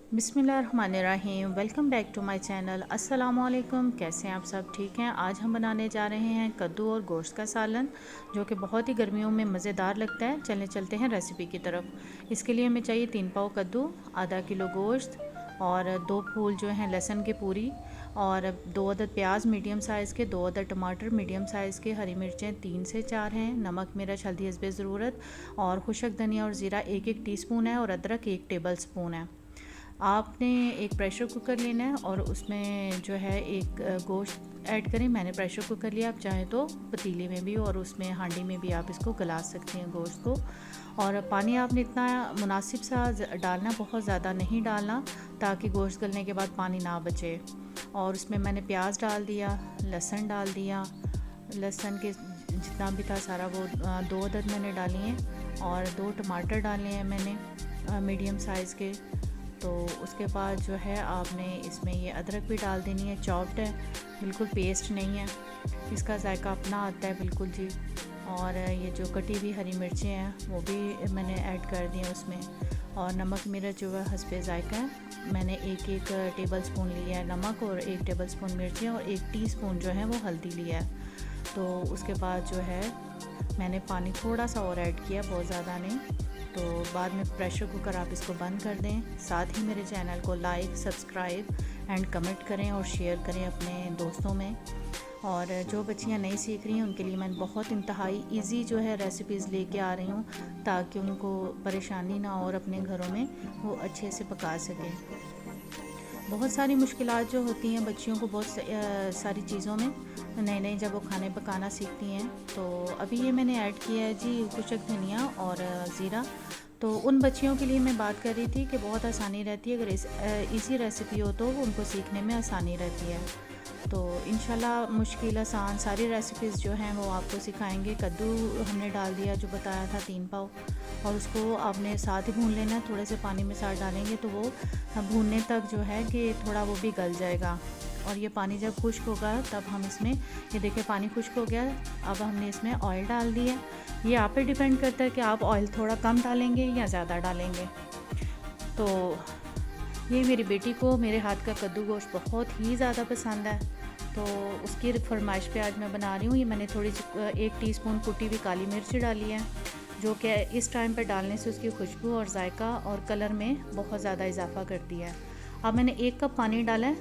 बिस्मिल्लाहिर्रहमानिर्रहीम। Welcome back to my channel. अस्सलाम वालेकुम। कैसे हैं आप सब? ठीक हैं। आज हम बनाने जा रहे हैं कद्दू और गोश्त का सालन, जो कि बहुत ही गर्मियों में मज़ेदार लगता है। चलते हैं रेसिपी की तरफ। इसके लिए हमें चाहिए 3 पाव कद्दू, आधा किलो गोश्त और 2 फूल जो हैं लहसुन के पूरी, और 2 अदद प्याज मीडियम साइज़ के, 2 अदद टमाटर मीडियम साइज़ के, हरी मिर्चें 3 से 4 हैं, नमक मिर्च हल्दी हस्बे ज़रूरत, और खुशक धनिया और ज़ीरा 1-1 टीस्पून है, और अदरक 1 टेबल स्पून है। आपने एक प्रेशर कुकर लेना है और उसमें जो है एक गोश्त ऐड करें। मैंने प्रेशर कुकर लिया, आप चाहें तो पतीले में भी और उसमें हांडी में भी आप इसको गला सकते हैं गोश्त को। और पानी आपने इतना मुनासिब सा डालना, बहुत ज़्यादा नहीं डालना, ताकि गोश्त गलने के बाद पानी ना बचे। और उसमें मैंने प्याज डाल दिया, लहसुन डाल दिया, लहसुन के जितना भी था सारा वो 2 अदद मैंने डाली हैं, और 2 टमाटर डाले हैं मैंने मीडियम साइज़ के। तो उसके बाद जो है आपने इसमें ये अदरक भी डाल देनी है, चॉप्ड है, बिल्कुल पेस्ट नहीं है, इसका जायका अपना आता है बिल्कुल जी। और ये जो कटी हुई हरी मिर्चें हैं वो भी मैंने ऐड कर दी हैं उसमें, और नमक मिर्च जो है हस्बे जायका है। मैंने 1-1 टेबल स्पून लिया है नमक, और 1 टेबल स्पून मिर्चें, और 1 टीस्पून जो है वो हल्दी लिया है। तो उसके बाद जो है मैंने पानी थोड़ा सा और ऐड किया, बहुत ज़्यादा नहीं। तो बाद में प्रेशर कुकर आप इसको बंद कर दें। साथ ही मेरे चैनल को लाइक, सब्सक्राइब एंड कमेंट करें और शेयर करें अपने दोस्तों में। और जो बच्चियां नहीं सीख रही हैं उनके लिए मैं बहुत इंतहाई इजी जो है रेसिपीज़ लेके आ रही हूँ, ताकि उनको परेशानी ना हो और अपने घरों में वो अच्छे से पका सकें। बहुत सारी मुश्किलात जो होती हैं बच्चियों को बहुत सारी चीज़ों में, नए नए जब वो खाने पकाना सीखती हैं। तो अभी ये मैंने ऐड किया है जी कुचक धनिया और ज़ीरा। तो उन बच्चियों के लिए मैं बात कर रही थी कि बहुत आसानी रहती है, अगर इसी रेसिपी हो तो उनको सीखने में आसानी रहती है। तो इंशाल्लाह मुश्किल आसान सारी रेसिपीज़ जो हैं वो आपको सिखाएंगे। कद्दू हमने डाल दिया जो बताया था 3 पाव, और उसको आपने साथ ही भून लेना है। थोड़े से पानी में साथ डालेंगे तो वो भूनने तक जो है कि थोड़ा वो भी गल जाएगा। और ये पानी जब खुश्क होगा तब हम इसमें, ये देखिए पानी खुश्क हो गया, अब हमने इसमें ऑयल डाल दिया। ये आप पे डिपेंड करता है कि आप ऑयल थोड़ा कम डालेंगे या ज़्यादा डालेंगे। तो ये मेरी बेटी को मेरे हाथ का कद्दू गोश्त बहुत ही ज़्यादा पसंद है, तो उसकी फरमाइश पे आज मैं बना रही हूँ। ये मैंने थोड़ी सी 1 टीस्पून कुटी हुई काली मिर्च डाली है, जो कि इस टाइम पर डालने से उसकी खुशबू और जायका और कलर में बहुत ज़्यादा इजाफा करती है। अब मैंने 1 कप पानी डाला है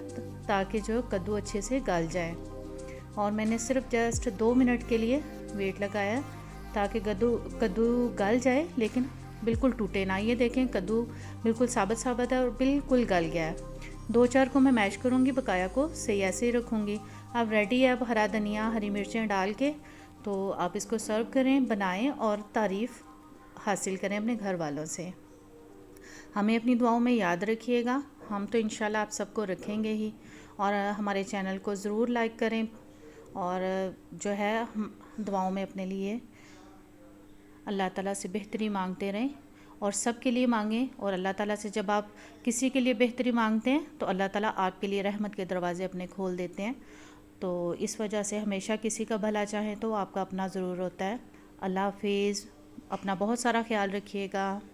ताकि जो कद्दू अच्छे से गल जाए, और मैंने सिर्फ जस्ट 2 मिनट के लिए वेट लगाया ताकि कद्दू गल जाए, लेकिन बिल्कुल टूटे ना। ये देखें कद्दू बिल्कुल साबुत साबुत है और बिल्कुल गल गया है। 2-4 को मैं मैश करूँगी, बकाया को सही ऐसे ही रखूँगी। अब रेडी है। अब हरा धनिया हरी मिर्चें डाल के तो आप इसको सर्व करें, बनाएं और तारीफ़ हासिल करें अपने घर वालों से। हमें अपनी दुआओं में याद रखिएगा, हम तो इंशाल्लाह आप सबको रखेंगे ही। और हमारे चैनल को ज़रूर लाइक करें, और जो है हम दुआओं में अपने लिए अल्लाह ताला से बेहतरी मांगते रहें, और सब के लिए मांगें। और अल्लाह ताला से जब आप किसी के लिए बेहतरी मांगते हैं तो अल्लाह ताला आपके लिए रहमत के दरवाज़े अपने खोल देते हैं। तो इस वजह से हमेशा किसी का भला चाहें तो आपका अपना ज़रूर होता है। अल्लाह हाफिज़। अपना बहुत सारा ख्याल रखिएगा।